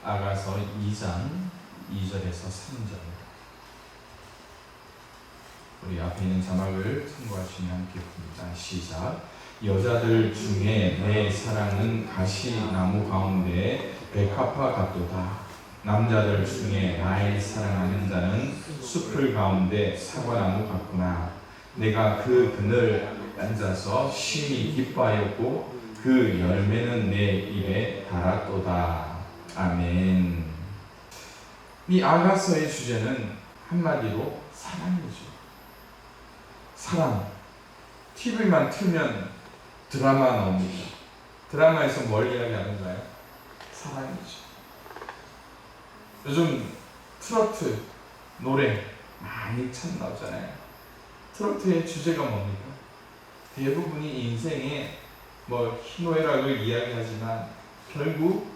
아가서 2장 2절에서 3절. 우리 앞에 있는 자막을 참고하시면 함께 봅니다. 시작. 여자들 중에 내 사랑은 가시나무 가운데 백합화 같도다. 남자들 중에 나의 사랑하는 자는 숲을 가운데 사과나무 같구나. 내가 그 그늘 앉아서 심히 기뻐하였고 그 열매는 내 입에 달았도다. 아멘. 이 아가서의 주제는 한마디로 사랑이죠. 사랑. TV만 틀면 드라마 나옵니다. 드라마에서 뭘 이야기하는가요? 사랑이죠. 요즘 트로트 노래 많이 참 나오잖아요. 트로트의 주제가 뭡니까? 대부분이 인생의 희노애락을 이야기하지만 결국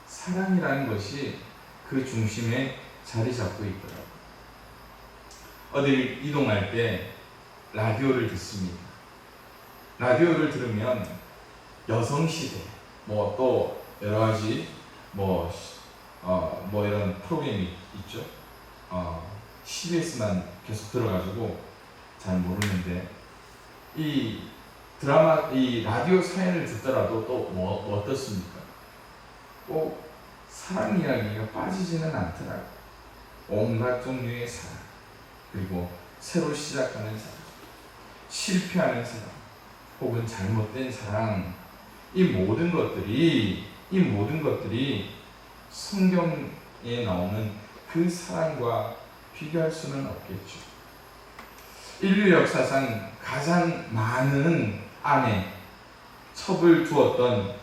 사랑이라는 것이 그 중심에 자리 잡고 있더라고요. 어딜 이동할 때 라디오를 듣습니다. 라디오를 들으면 여성시대, 또 여러가지 이런 프로그램이 있죠. CBS만 계속 들어가지고 잘 모르는데 이 드라마, 이 라디오 사연을 듣더라도 또 어떻습니까? 꼭 사랑 이야기가 빠지지는 않더라고요. 온갖 종류의 사랑, 그리고 새로 시작하는 사랑, 실패하는 사랑, 혹은 잘못된 사랑, 이 모든 것들이 성경에 나오는 그 사랑과 비교할 수는 없겠죠. 인류 역사상 가장 많은 아내, 첩을 두었던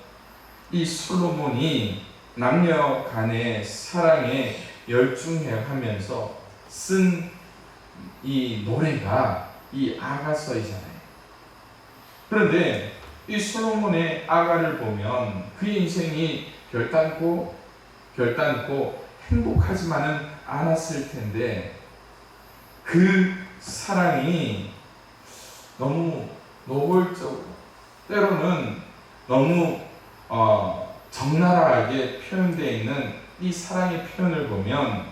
이 솔로몬이 남녀 간의 사랑에 열중하면서 쓴 이 노래가 이 아가서이잖아요. 그런데 이 솔로몬의 아가를 보면 그 인생이 결단코 행복하지만은 않았을 텐데 그 사랑이 너무 노골적으로, 때로는 너무 적나라하게 표현되어 있는 이 사랑의 표현을 보면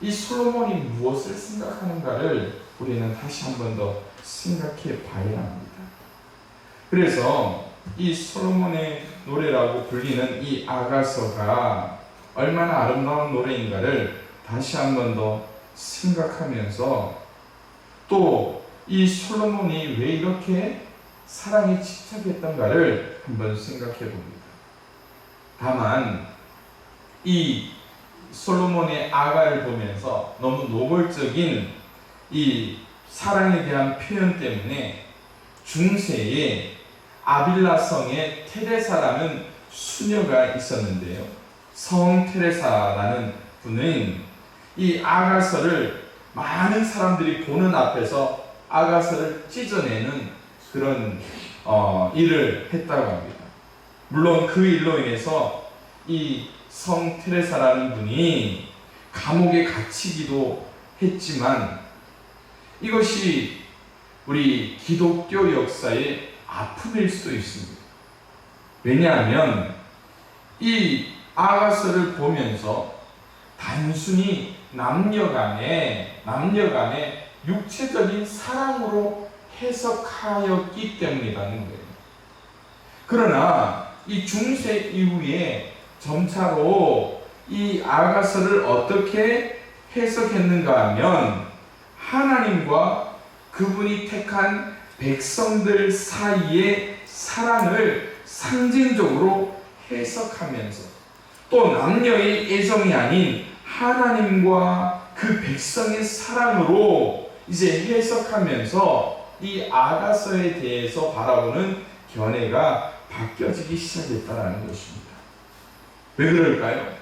이 솔로몬이 무엇을 생각하는가를 우리는 다시 한 번 더 생각해 봐야 합니다. 그래서 이 솔로몬의 노래라고 불리는 이 아가서가 얼마나 아름다운 노래인가를 다시 한 번 더 생각하면서 또 이 솔로몬이 왜 이렇게 사랑에 집착했던가를 한번 생각해 봅니다. 다만 이 솔로몬의 아가를 보면서 너무 노골적인 이 사랑에 대한 표현 때문에 중세에 아빌라성에 테레사라는 수녀가 있었는데요. 성 테레사라는 분은 이 아가서를 많은 사람들이 보는 앞에서 아가서를 찢어내는 그런 일을 했다고 합니다. 물론 그 일로 인해서 이 성 테레사라는 분이 감옥에 갇히기도 했지만 이것이 우리 기독교 역사의 아픔일 수도 있습니다. 왜냐하면 이 아가서를 보면서 단순히 남녀 간의 육체적인 사랑으로 해석하였기 때문이라는 거예요. 그러나 이 중세 이후에 점차로 이 아가서를 어떻게 해석했는가 하면 하나님과 그분이 택한 백성들 사이의 사랑을 상징적으로 해석하면서 또 남녀의 애정이 아닌 하나님과 그 백성의 사랑으로 이제 해석하면서 이 아가서에 대해서 바라보는 견해가 바뀌어지기 시작했다는 것입니다. 왜 그럴까요?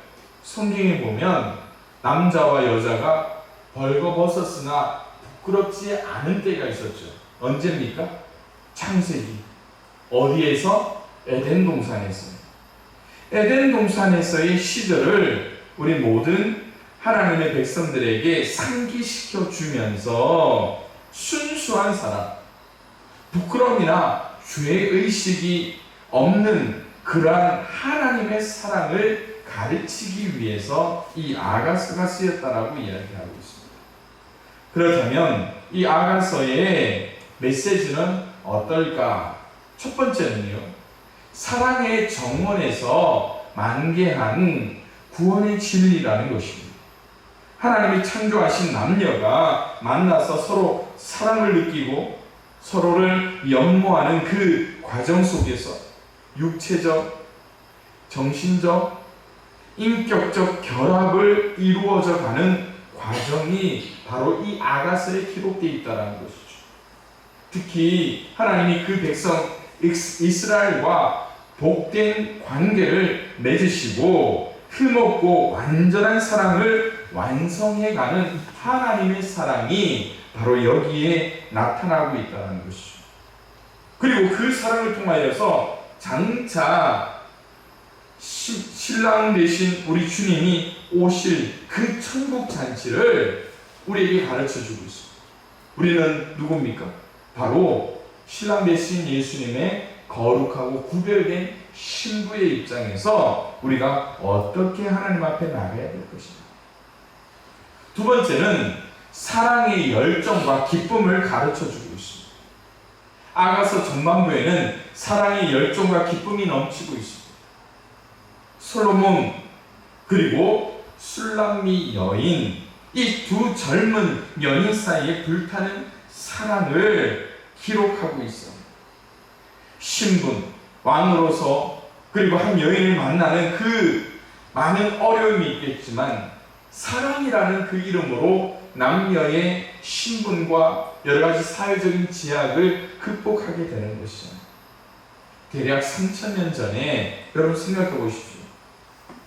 성경에 보면 남자와 여자가 벌거벗었으나 부끄럽지 않은 때가 있었죠. 언제입니까? 창세기. 어디에서? 에덴 동산에서. 에덴 동산에서의 시절을 우리 모든 하나님의 백성들에게 상기시켜 주면서 순수한 사랑, 부끄러움이나 죄의식이 없는 그러한 하나님의 사랑을 가르치기 위해서 이 아가서가 쓰였다라고 이야기하고 있습니다. 그렇다면 이 아가서의 메시지는 어떨까? 첫 번째는요, 사랑의 정원에서 만개한 구원의 진리라는 것입니다. 하나님이 창조하신 남녀가 만나서 서로 사랑을 느끼고 서로를 연모하는 그 과정 속에서 육체적, 정신적, 인격적 결합을 이루어져 가는 과정이 바로 이 아가서에 기록되어 있다는 것이죠. 특히 하나님이 그 백성 이스라엘과 복된 관계를 맺으시고 흠없고 완전한 사랑을 완성해가는 하나님의 사랑이 바로 여기에 나타나고 있다는 것이죠. 그리고 그 사랑을 통하여서 장차 신랑 되신 우리 주님이 오실 그 천국 잔치를 우리에게 가르쳐주고 있습니다. 우리는 누굽니까? 바로 신랑 되신 예수님의 거룩하고 구별된 신부의 입장에서 우리가 어떻게 하나님 앞에 나가야 될 것인가. 두 번째는 사랑의 열정과 기쁨을 가르쳐주고 있습니다. 아가서 전반부에는 사랑의 열정과 기쁨이 넘치고 있습니다. 솔로몬 그리고 술람미 여인, 이 두 젊은 연인 사이에 불타는 사랑을 기록하고 있습니다. 신분, 왕으로서 그리고 한 여인을 만나는 그 많은 어려움이 있겠지만 사랑이라는 그 이름으로 남녀의 신분과 여러 가지 사회적인 제약을 극복하게 되는 것이죠. 대략 3000년 전에 여러분 생각해 보십시오.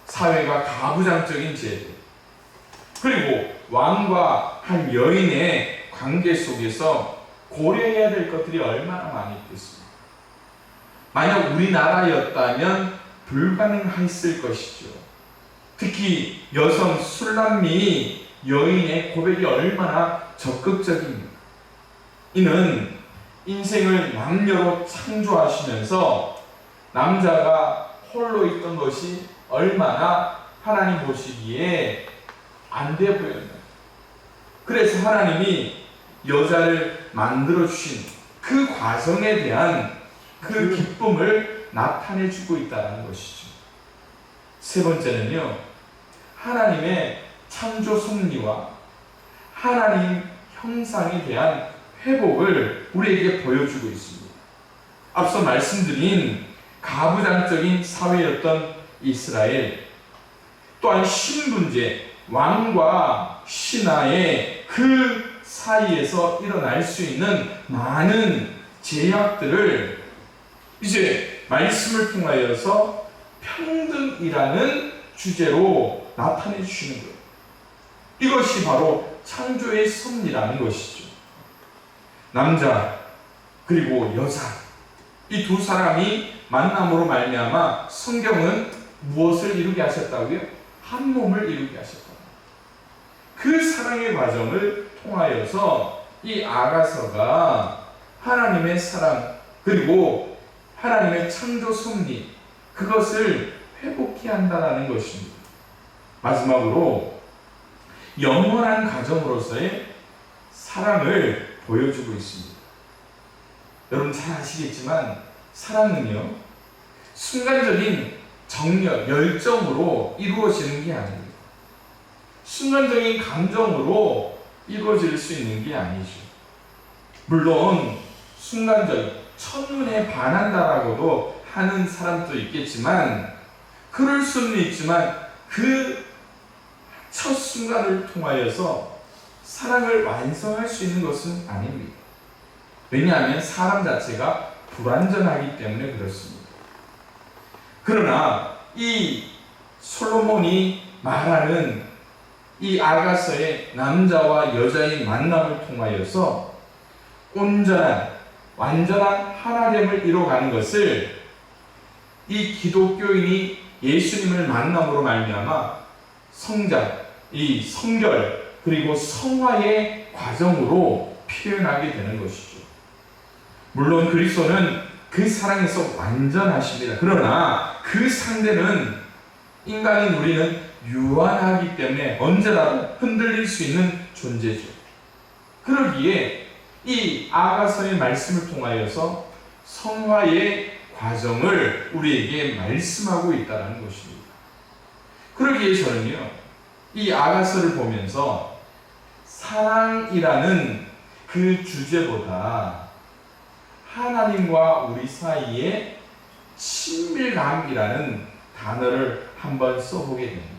사회가 가부장적인 제도, 그리고 왕과 한 여인의 관계 속에서 고려해야 될 것들이 얼마나 많이 있겠습니까? 만약 우리나라였다면 불가능했을 것이죠. 특히 여성 술람미 여인의 고백이 얼마나 적극적입니까? 이는 인생을 남녀로 창조하시면서 남자가 홀로 있던 것이 얼마나 하나님 보시기에 안 돼 보였나. 그래서 하나님이 여자를 만들어 주신 그 과정에 대한 그 기쁨을 나타내 주고 있다는 것이죠. 세 번째는요, 하나님의 창조 섭리와 하나님 형상에 대한 회복을 우리에게 보여주고 있습니다. 앞서 말씀드린 가부장적인 사회였던 이스라엘, 또한 신분제, 왕과 신하의 그 사이에서 일어날 수 있는 많은 제약들을 이제 말씀을 통하여서 평등이라는 주제로 나타내 주시는 거예요. 이것이 바로 창조의 섭리라는 것이죠. 남자 그리고 여자, 이 두 사람이 만남으로 말미암아 성경은 무엇을 이루게 하셨다고요? 한 몸을 이루게 하셨다. 그 사랑의 과정을 통하여서 이 아가서가 하나님의 사랑 그리고 하나님의 창조 섭리, 그것을 회복케 한다는 것입니다. 마지막으로 영원한 가정으로서의 사랑을 보여주고 있습니다. 여러분 잘 아시겠지만 사랑은요, 순간적인 정력, 열정으로 이루어지는 게 아닙니다. 순간적인 감정으로 이루어질 수 있는 게 아니죠. 물론 순간적인, 첫눈에 반한다라고도 하는 사람도 있겠지만, 그럴 수는 있지만 그 첫 순간을 통하여서 사랑을 완성할 수 있는 것은 아닙니다. 왜냐하면 사람 자체가 불완전하기 때문에 그렇습니다. 그러나 이 솔로몬이 말하는 이 아가서의 남자와 여자의 만남을 통하여서 온전한, 완전한 하나됨을 이뤄가는 것을 이 기독교인이 예수님을 만남으로 말미암아 성장, 이 성결, 그리고 성화의 과정으로 표현하게 되는 것이죠. 물론 그리스도는 그 사랑에서 완전하십니다. 그러나 그 상대는 인간인 우리는 유한하기 때문에 언제라도 흔들릴 수 있는 존재죠. 그러기에 이 아가서의 말씀을 통하여서 성화의 과정을 우리에게 말씀하고 있다는 것입니다. 그러기에 저는요, 이 아가서를 보면서 사랑이라는 그 주제보다 하나님과 우리 사이의 친밀감이라는 단어를 한번 써보게 됩니다.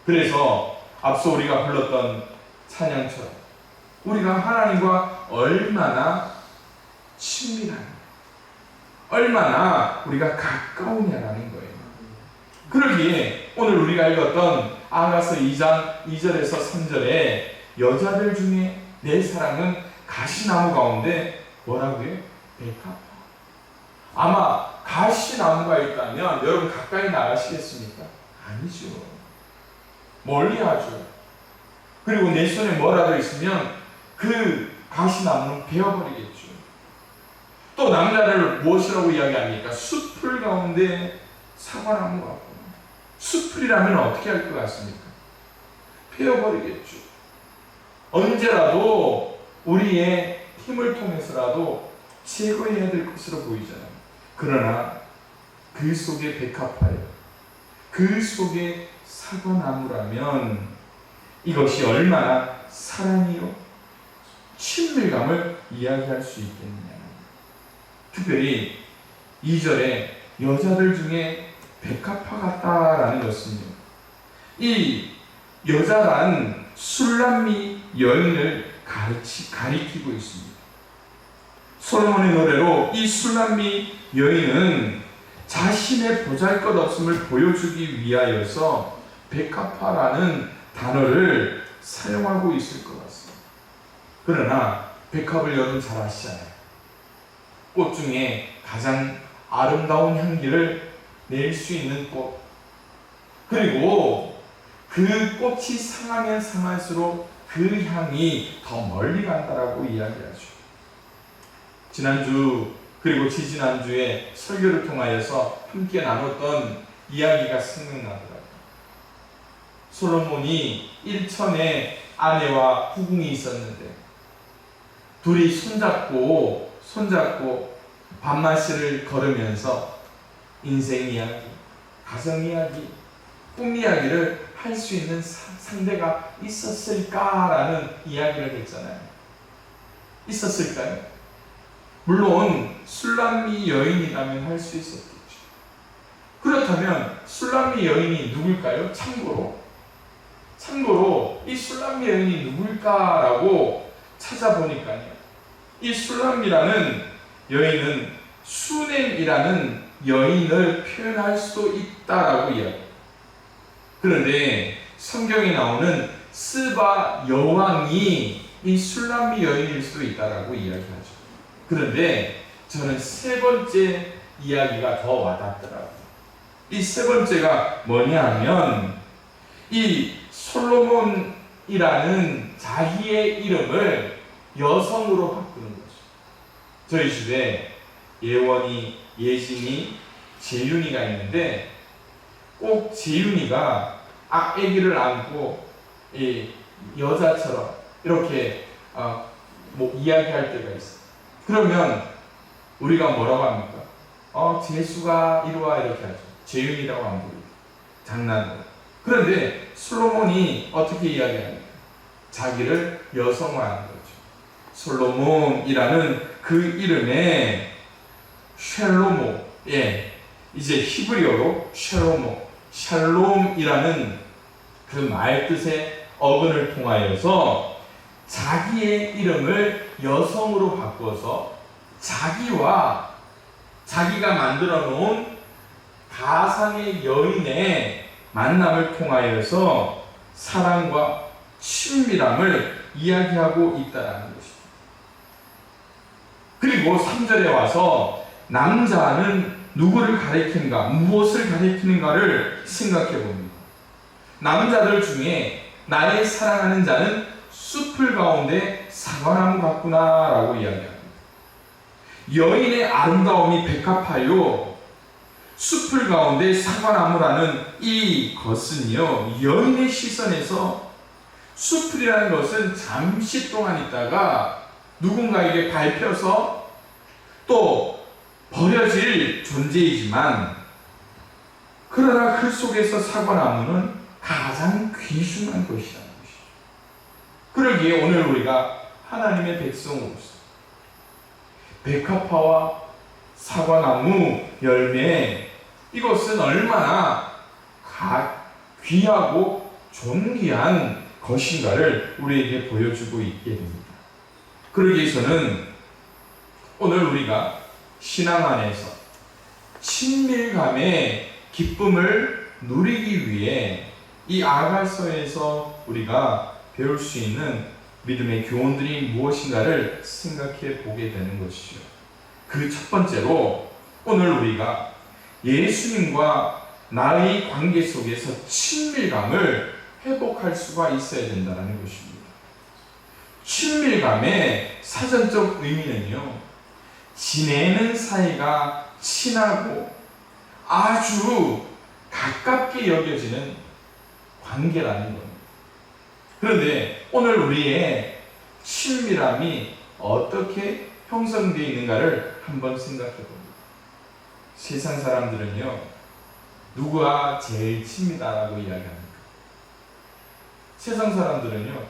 그래서 앞서 우리가 불렀던 찬양처럼 우리가 하나님과 얼마나 친밀하냐, 얼마나 우리가 가까우냐라는 거예요. 그러기에 오늘 우리가 읽었던 아가서 2장 2절에서 3절에 여자들 중에 내 사랑은 가시나무 가운데 뭐라고요? 백합화. 아마 가시나무가 있다면 여러분 가까이 나가시겠습니까? 아니죠. 멀리 하죠. 그리고 내 손에 뭐라도 있으면 그 가시나무는 베어버리겠죠. 또 남자를 무엇이라고 이야기합니까? 숲풀 가운데 사과나무 같고. 숲풀이라면 어떻게 할 것 같습니까? 베어버리겠죠. 언제라도 우리의 힘을 통해서라도 제거해야 될 것으로 보이잖아요. 그러나 그 속에 백합화요, 그 속에 사과나무라면 이것이 얼마나 사랑이요, 친밀감을 이야기할 수 있겠느냐. 특별히 2절에 여자들 중에 백합화 같다라는 것은요, 이 여자란 술람미 여인을 가리키고 있습니다. 솔로몬의 노래로 이 술람미 여인은 자신의 보잘것없음을 보여주기 위하여서 백합화라는 단어를 사용하고 있을 것 같습니다. 그러나 백합을 여러분 잘 아시잖아요. 꽃 중에 가장 아름다운 향기를 낼 수 있는 꽃, 그리고 그 꽃이 상하면 상할수록 그 향이 더 멀리 간다라고 이야기하죠. 지난주 그리고 지지난주에 설교를 통하여서 함께 나눴던 이야기가 생각나더라고요. 솔로몬이 일천에 아내와 후궁이 있었는데 둘이 손잡고 밤마시를 걸으면서 인생 이야기, 가정 이야기, 꿈 이야기를 할 수 있는 상대가 있었을까라는 이야기를 했잖아요. 있었을까요? 물론 술람미 여인이라면 할 수 있었겠죠. 그렇다면 술람미 여인이 누굴까요? 참고로 이 술람미 여인이 누굴까라고 찾아보니까요, 이 술람미라는 여인은 수넴이라는 여인을 표현할 수도 있다라고 이야기해요. 그런데 성경에 나오는 스바 여왕이 이 술람미 여인일 수도 있다라고 이야기하죠. 그런데 저는 세 번째 이야기가 더 와닿더라고요. 이 세 번째가 뭐냐 하면 이 솔로몬이라는 자기의 이름을 여성으로 바꾸는 거죠. 저희 집에 예원이, 예진이, 재윤이가 있는데 꼭 재윤이가 아기를 안고 이 여자처럼 이렇게 이야기할 때가 있어요. 그러면 우리가 뭐라고 합니까? 재수가 이리와 이렇게 하죠. 재윤이라고 안 부르죠. 장난으로. 그런데 솔로몬이 어떻게 이야기합니까? 자기를 여성화한 거죠. 솔로몬이라는 그 이름에 샬로모, 이제 히브리어로 샬롬이라는 그 말 뜻의 어근을 통하여서 자기의 이름을 여성으로 바꿔서 자기가 만들어 놓은 가상의 여인의 만남을 통하여서 사랑과 친밀함을 이야기하고 있다는 것입니다. 그리고 3절에 와서 남자는 누구를 가리키는가, 무엇을 가리키는가를 생각해 봅니다. 남자들 중에 나의 사랑하는 자는 숲을 가운데 사과나무 같구나 라고 이야기합니다. 여인의 아름다움이 백합화요, 숲을 가운데 사과나무라는 이것은요, 여인의 시선에서 숲이라는 것은 잠시 동안 있다가 누군가에게 밟혀서 또 버려질 존재이지만, 그러나 그 속에서 사과나무는 가장 귀중한 것이라는 것이죠. 그러기에 오늘 우리가 하나님의 백성으로서 백합화와 사과나무 열매, 이것은 얼마나 귀하고 존귀한 것인가를 우리에게 보여주고 있게 됩니다. 그러기 위해서는 오늘 우리가 신앙 안에서 친밀감의 기쁨을 누리기 위해 이 아가서에서 우리가 배울 수 있는 믿음의 교훈들이 무엇인가를 생각해 보게 되는 것이죠. 그 첫 번째로 오늘 우리가 예수님과 나의 관계 속에서 친밀감을 회복할 수가 있어야 된다는 것입니다. 친밀감의 사전적 의미는요, 지내는 사이가 친하고 아주 가깝게 여겨지는 관계라는 겁니다. 그런데 오늘 우리의 친밀함이 어떻게 형성되어 있는가를 한번 생각해 봅니다. 세상 사람들은요, 누구와 제일 친밀하다고 이야기합니까? 세상 사람들은요,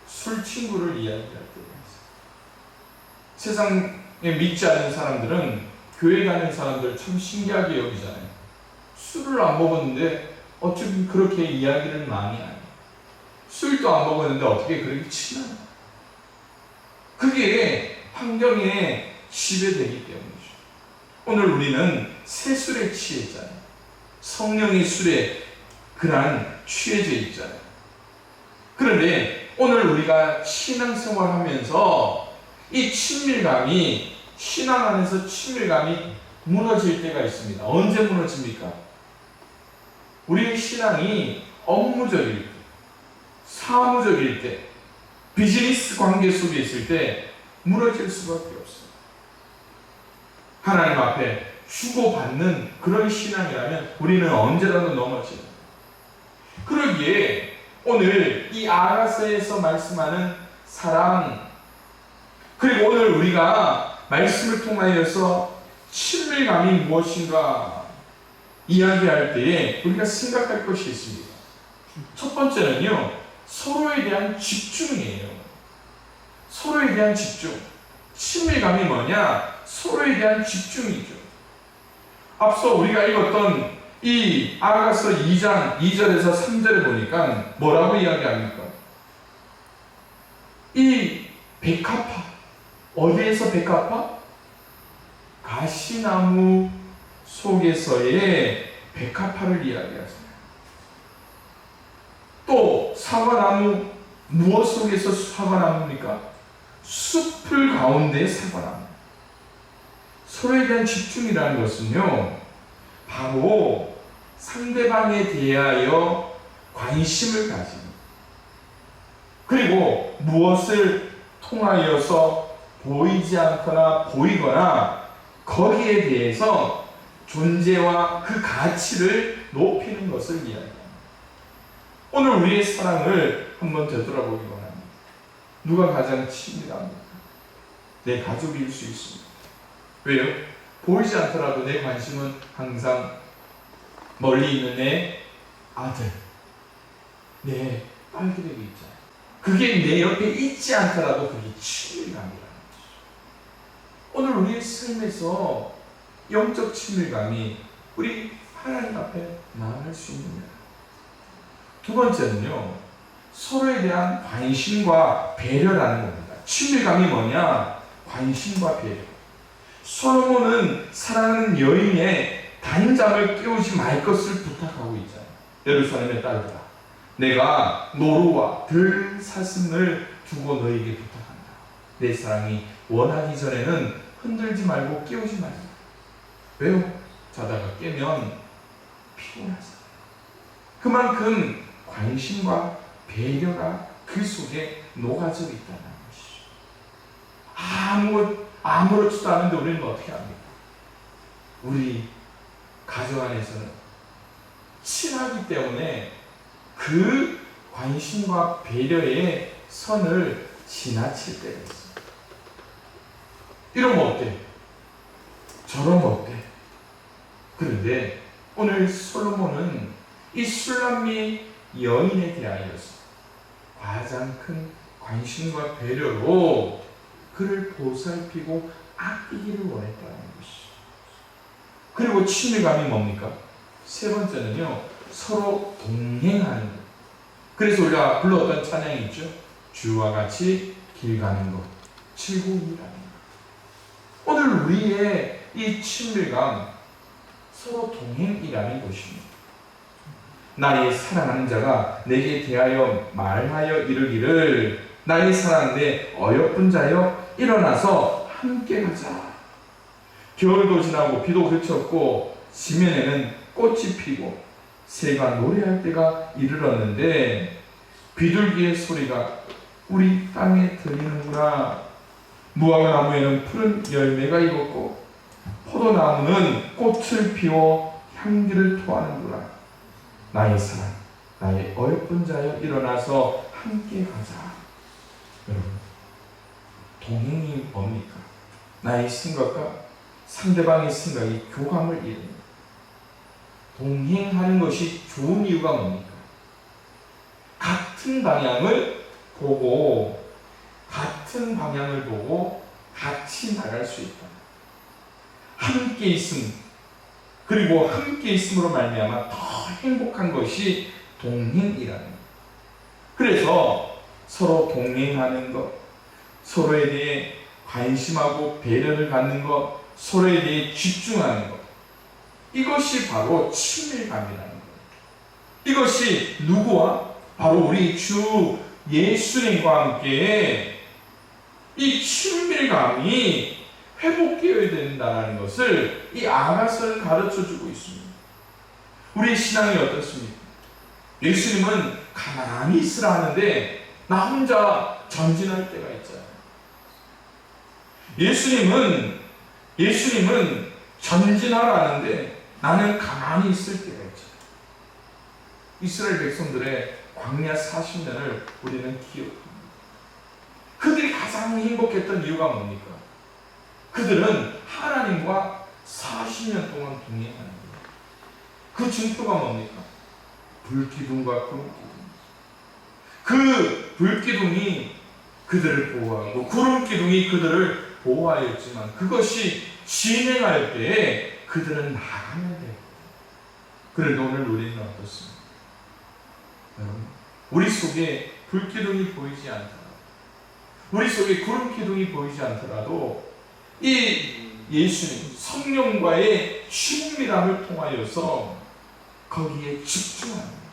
술 친구를 이야기할 때가 있어요. 세상에 믿지 않는 사람들은 교회 가는 사람들 참 신기하게 여기잖아요. 술을 안 먹었는데 어쩜 그렇게 이야기를 많이 하냐. 술도 안 먹었는데 어떻게 그렇게 친하냐. 그게 환경에 지배되기 때문이죠. 오늘 우리는 새 술에 취했잖아요. 성령의 술에 그러한 취해져 있잖아요. 그런데 오늘 우리가 신앙생활 하면서 이 친밀감이, 신앙 안에서 친밀감이 무너질 때가 있습니다. 언제 무너집니까? 우리의 신앙이 업무적일 때, 사무적일 때, 비즈니스 관계 속에 있을 때 무너질 수밖에 없어요. 하나님 앞에 주고받는 그런 신앙이라면 우리는 언제라도 넘어져요. 그러기에 오늘 이 아가서에서 말씀하는 사랑, 그리고 오늘 우리가 말씀을 통하여서 친밀감이 무엇인가 이야기할 때에 우리가 생각할 것이 있습니다. 첫 번째는요, 서로에 대한 집중이에요. 서로에 대한 집중. 친밀감이 뭐냐? 서로에 대한 집중이죠. 앞서 우리가 읽었던 이 아가서 2장 2절에서 3절에 보니까 뭐라고 이야기합니까? 이 백합화, 어디에서 백합화? 가시나무 속에서의 백합화를 이야기하잖아요. 또 사과나무, 무엇 속에서 사과나무입니까? 숲을 가운데 사과나무. 서로에 대한 집중이라는 것은요, 바로 상대방에 대하여 관심을 가지는, 그리고 무엇을 통하여서 보이지 않거나 보이거나 거기에 대해서 존재와 그 가치를 높이는 것을 이야기합니다. 오늘 우리의 사랑을 한번 되돌아보기 바랍니다. 누가 가장 친밀합니까? 내 가족일 수 있습니다. 왜요? 보이지 않더라도 내 관심은 항상 멀리 있는 내 아들, 내 딸들에게 있잖아요. 그게 내 옆에 있지 않더라도 그게 친밀감이라는 것이죠. 오늘 우리의 삶에서 영적 친밀감이 우리 하나님 앞에 나아갈 수 있느냐. 두 번째는요, 서로에 대한 관심과 배려라는 겁니다. 친밀감이 뭐냐? 관심과 배려. 솔로몬은 사랑하는 여인의 단잠을 깨우지 말 것을 부탁하고 있잖아요. 예루살렘의 딸들아, 내가 노루와 들사슴을 두고 너에게 부탁한다. 내 사랑이 원하기 전에는 흔들지 말고 깨우지 말라. 왜요? 자다가 깨면 피곤하잖아요. 그만큼 관심과 배려가 그 속에 녹아져 있다는 것이죠. 아무렇지도 않은데 우리는 어떻게 합니까? 우리 가정 안에서는 친하기 때문에 그 관심과 배려의 선을 지나칠 때가 있어요. 이러면 어때? 저러면 어때? 그런데 오늘 솔로몬은 이 술람미 여인에 대하여서 가장 큰 관심과 배려로 그를 보살피고 아끼기를 원했다는 것이죠. 그리고 친밀감이 뭡니까? 세 번째는요, 서로 동행하는 것. 그래서 우리가 불렀던 찬양이 있죠. 주와 같이 길 가는 것, 칠곡이라는 것. 오늘 우리의 이 친밀감, 서로 동행이라는 것입니다. 나의 사랑하는 자가 내게 대하여 말하여 이르기를, 나의 사랑하는데 어여쁜 자여 일어나서 함께 가자. 겨울도 지나고 비도 그쳤고 지면에는 꽃이 피고 새가 노래할 때가 이르렀는데 비둘기의 소리가 우리 땅에 들리는구나. 무화과나무에는 푸른 열매가 익었고 포도나무는 꽃을 피워 향기를 토하는구나. 나의 사랑, 나의 어여쁜 자여 일어나서 함께 가자. 여러분, 동행이 뭡니까? 나의 생각과 상대방의 생각이 교감을 이룹니다. 동행하는 것이 좋은 이유가 뭡니까? 같은 방향을 보고 같이 나갈 수 있다. 함께 있음, 그리고 함께 있음으로 말미암아 더 행복한 것이 동행이라는 것. 그래서 서로 동행하는 것, 서로에 대해 관심하고 배려를 갖는 것, 서로에 대해 집중하는 것, 이것이 바로 친밀감이라는 것. 이것이 누구와? 바로 우리 주 예수님과 함께 이 친밀감이 회복되어야 된다는 것을 이 아가서는 가르쳐주고 있습니다. 우리의 신앙이 어떻습니까? 예수님은 가만히 있으라 하는데 나 혼자 전진할 때가 있잖아요. 예수님은 전진하라 하는데 나는 가만히 있을 때가 있잖아요. 이스라엘 백성들의 광야 40년을 우리는 기억합니다. 그들이 가장 행복했던 이유가 뭡니까? 그들은 하나님과 40년 동안 동행하는 거예요. 그 증표가 뭡니까? 불기둥과 구름기둥. 그 불기둥이 그들을 보호하고 구름기둥이 그들을 보호하였지만 그것이 진행할 때에 그들은 나가면 돼요. 그런데 오늘 우리는 어떻습니까? 여러분, 우리 속에 불기둥이 보이지 않더라도, 우리 속에 구름기둥이 보이지 않더라도 이 예수님 성령과의 친밀함을 통하여서 거기에 집중하는 거예요.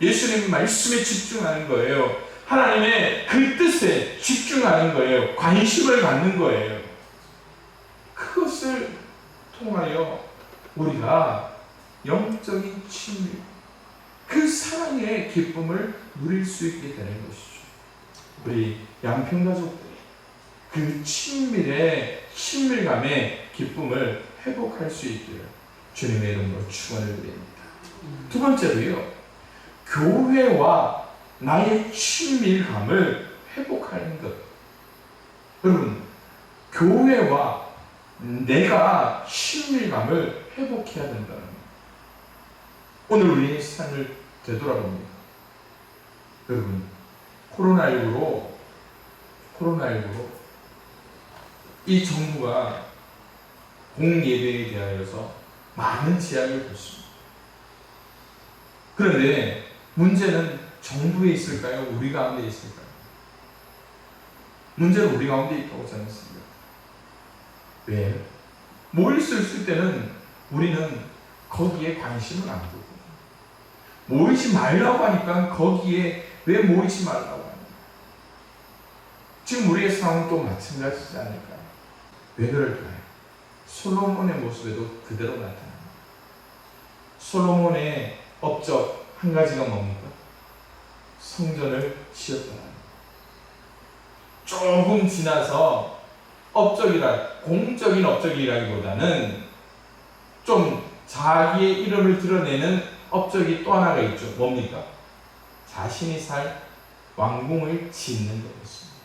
예수님 말씀에 집중하는 거예요. 하나님의 그 뜻에 집중하는 거예요. 관심을 갖는 거예요. 그것을 통하여 우리가 영적인 친밀, 그 사랑의 기쁨을 누릴 수 있게 되는 것이죠. 우리 양평가족들이 그 친밀감의 기쁨을 회복할 수 있기를 주님의 이름으로 축원을 드립니다. 두 번째로요, 교회와 나의 친밀감을 회복하는 것. 여러분, 교회와 내가 친밀감을 회복해야 된다는 것. 오늘 우리의 삶을 되돌아봅니다. 여러분, 코로나19로 이 정부가 공예배에 대하여서 많은 제약을 줬습니다. 그런데 문제는 정부에 있을까요? 우리 가운데 있을까요? 문제는 우리 가운데 있다고 저는 생각합니다. 왜? 모일 수 있을 때는 우리는 거기에 관심을 안 두고, 모이지 말라고 하니까 거기에 왜 모이지 말라고 하냐. 지금 우리의 상황은 또 마찬가지지 않을까요? 왜 그럴까요? 솔로몬의 모습에도 그대로 나타납니다. 솔로몬의 업적 한 가지가 뭡니까? 성전을 지었다는 것. 조금 지나서 공적인 업적이라기보다는 좀 자기의 이름을 드러내는 업적이 또 하나가 있죠. 뭡니까? 자신이 살 왕궁을 짓는 거였습니다.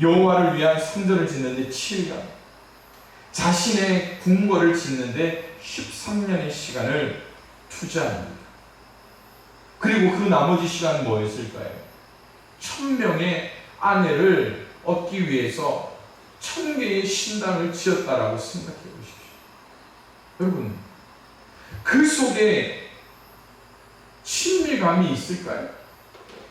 여호와를 위한 성전을 짓는데 7년, 자신의 궁궐을 짓는데 13년의 시간을 투자합니다. 그리고 그 나머지 시간은 뭐였을까요? 1000명의 아내를 얻기 위해서 1000개의 신당을 지었다라고 생각해 보십시오. 여러분, 그 속에 친밀감이 있을까요?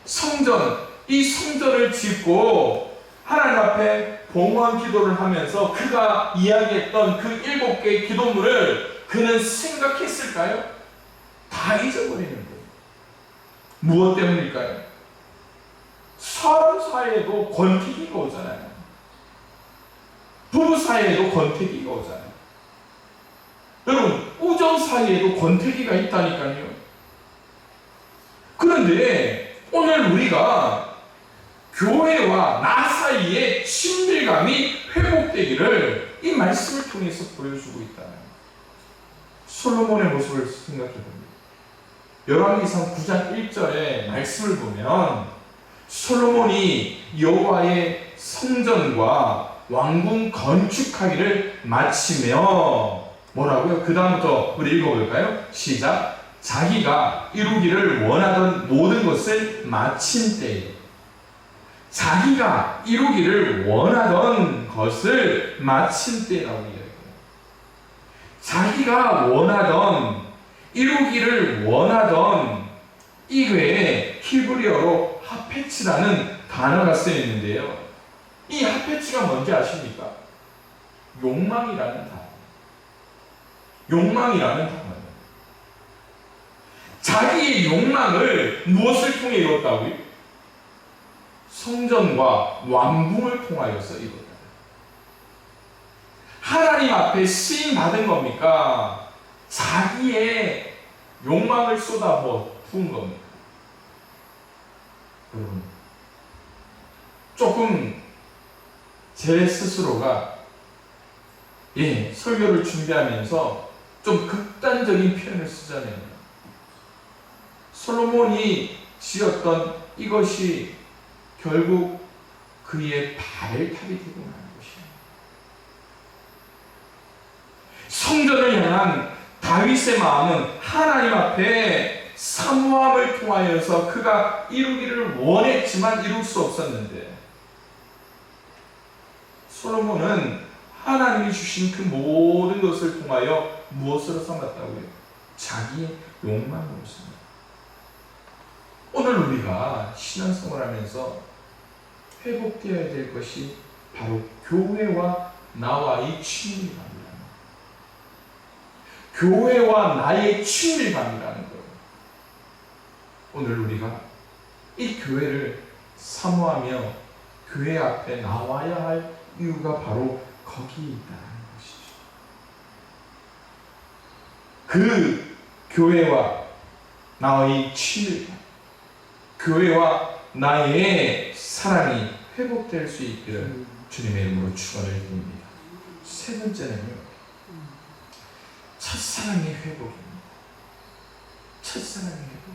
성전, 이 성전을 짓고 하나님 앞에 봉헌 기도를 하면서 그가 이야기했던 그 7개의 기도문을 그는 생각했을까요? 다 잊어버리는 거예요. 무엇 때문일까요? 사람 사이에도 권태기가 오잖아요. 부부 사이에도 권태기가 오잖아요. 여러분, 우정 사이에도 권태기가 있다니까요. 그런데 오늘 우리가 교회와 나 사이의 친밀감이 회복되기를 이 말씀을 통해서 보여주고 있다는 솔로몬의 모습을 생각해 봅니다. 열왕기상 9장 1절의 말씀을 보면 솔로몬이 여호와의 성전과 왕궁 건축하기를 마치며 뭐라고요? 그 다음부터 우리 읽어볼까요? 시작. 자기가 이루기를 원하던 모든 것을 마친 때에, 자기가 이루기를 원하던 것을 마친 때라고 이야기해요. 자기가 원하던, 이루기를 원하던, 이 외에 히브리어로 하페츠라는 단어가 쓰여 있는데요. 이 하페츠가 뭔지 아십니까? 욕망이라는 단어. 욕망이라는 단어예요. 자기의 욕망을 무엇을 통해 이뤘다고요? 성전과 왕궁을 통하여서 이뤘다. 하나님 앞에 쓰임 받은 겁니까? 자기의 욕망을 쏟아 부은 겁니까? 여러분, 조금 제 스스로가 설교를 준비하면서 좀 극단적인 표현을 쓰자면 솔로몬이 지었던 이것이 결국 그의 바벨탑이 되고 마는 것이에요. 성전을 향한 다윗의 마음은 하나님 앞에 사모함을 통하여서 그가 이루기를 원했지만 이룰 수 없었는데, 솔로몬은 하나님이 주신 그 모든 것을 통하여 무엇으로 삼았다고요? 자기의 욕망으로 삼았다. 오늘 우리가 신앙생활을 하면서 회복되어야 될 것이 바로 교회와 나와의 친밀감이라는 거예요. 교회와 나의 친밀감이라는 거예요. 오늘 우리가 이 교회를 사모하며 교회 앞에 나와야 할 이유가 바로 거기에 있다는 것이죠. 그 교회와 나의 친밀감, 교회와 나의 사랑이 회복될 수 있기를 주님의 이름으로 축원을 드립니다. 세 번째는요, 첫사랑의 회복입니다. 첫사랑의 회복.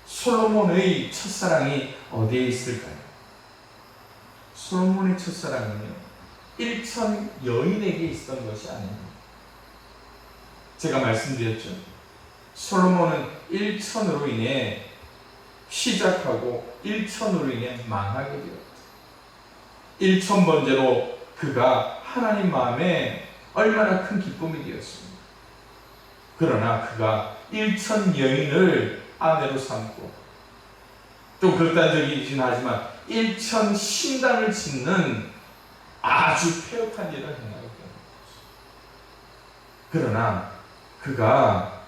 솔로몬의 첫사랑이 어디에 있을까요? 솔로몬의 첫사랑은요, 1000 여인에게 있었던 것이 아닙니다. 제가 말씀드렸죠. 솔로몬은 1000으로 인해 시작하고 1000으로 인해 망하게 되었다. 1000번째로 그가 하나님 마음에 얼마나 큰 기쁨이 되었습니다. 그러나 그가 1000 여인을 아내로 삼고, 좀 극단적이긴 하지만 1000 신당을 짓는 아주 폐역한 일을 행하게 됩니다. 그러나 그가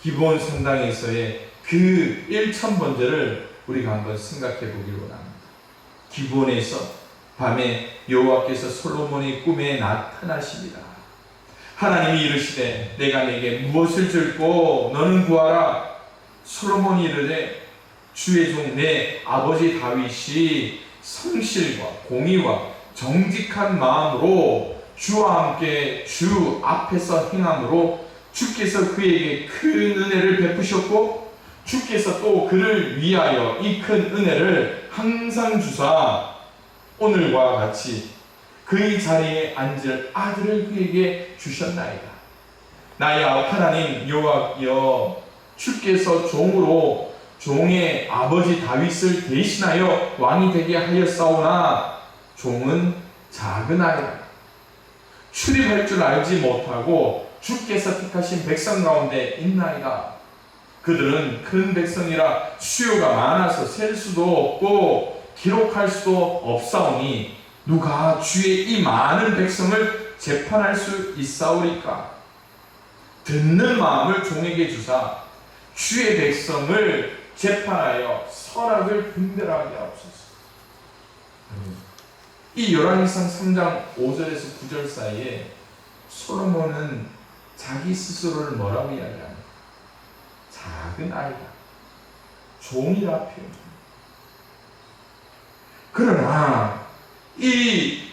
기브온 성당에서의 그 1000번째를 우리가 한번 생각해 보기를 원합니다. 기브온에서 밤에 여호와께서 솔로몬의 꿈에 나타나십니다. 하나님이 이르시되 내가 내게 무엇을 줄고 너는 구하라. 솔로몬이 이르되 주의 종 내 아버지 다윗이 성실과 공의와 정직한 마음으로 주와 함께 주 앞에서 행함으로 주께서 그에게 큰 은혜를 베푸셨고 주께서 또 그를 위하여 이 큰 은혜를 항상 주사 오늘과 같이 그의 자리에 앉을 아들을 그에게 주셨나이다. 나의 하나님 여호와여, 주께서 종으로 종의 아버지 다윗을 대신하여 왕이 되게 하였사오나 종은 작은 아이라. 출입할 줄 알지 못하고 주께서 택하신 백성 가운데 있나이다. 그들은 큰 백성이라 수요가 많아서 셀 수도 없고 기록할 수도 없사오니 누가 주의 이 많은 백성을 재판할 수 있사오리까? 듣는 마음을 종에게 주사 주의 백성을 재판하여 선악을 분별하게 하옵소서. 이 열왕기상 3장 5절에서 9절 사이에 솔로몬은 자기 스스로를 뭐라고 이야기하냐? 작은 아이다, 종이라 표현합니다. 그러나 이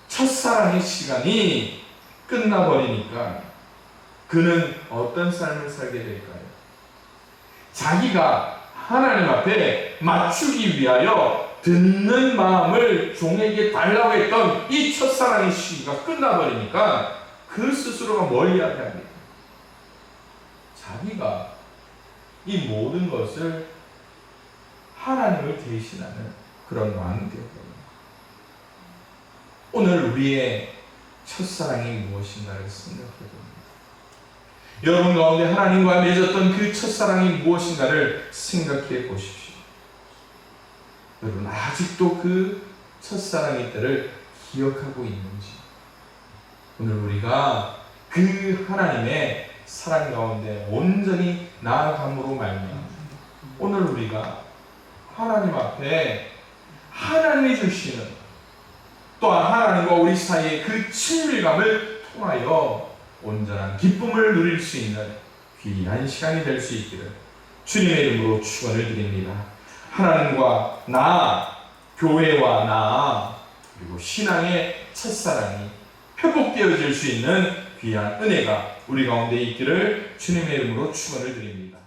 첫사랑의 시간이 끝나버리니까 그는 어떤 삶을 살게 될까요? 자기가 하나님 앞에 맞추기 위하여 듣는 마음을 종에게 달라고 했던 이 첫사랑의 시기가 끝나버리니까 그 스스로가 뭘 이야기합니까? 자기가 이 모든 것을 하나님을 대신하는 그런 왕이 되었거든요. 오늘 우리의 첫사랑이 무엇인가를 생각해 봅니다. 여러분 가운데 하나님과 맺었던 그 첫사랑이 무엇인가를 생각해 보십시오. 여러분 아직도 그 첫사랑의 때를 기억하고 있는지, 오늘 우리가 그 하나님의 사랑 가운데 온전히 나아감으로 말미암아 오늘 우리가 하나님 앞에 하나님이 주시는 또한 하나님과 우리 사이의 그 친밀감을 통하여 온전한 기쁨을 누릴 수 있는 귀한 시간이 될 수 있기를 주님의 이름으로 축원을 드립니다. 하나님과 나, 교회와 나, 그리고 신앙의 첫사랑이 회복되어질 수 있는 귀한 은혜가 우리 가운데 있기를 주님의 이름으로 축원을 드립니다.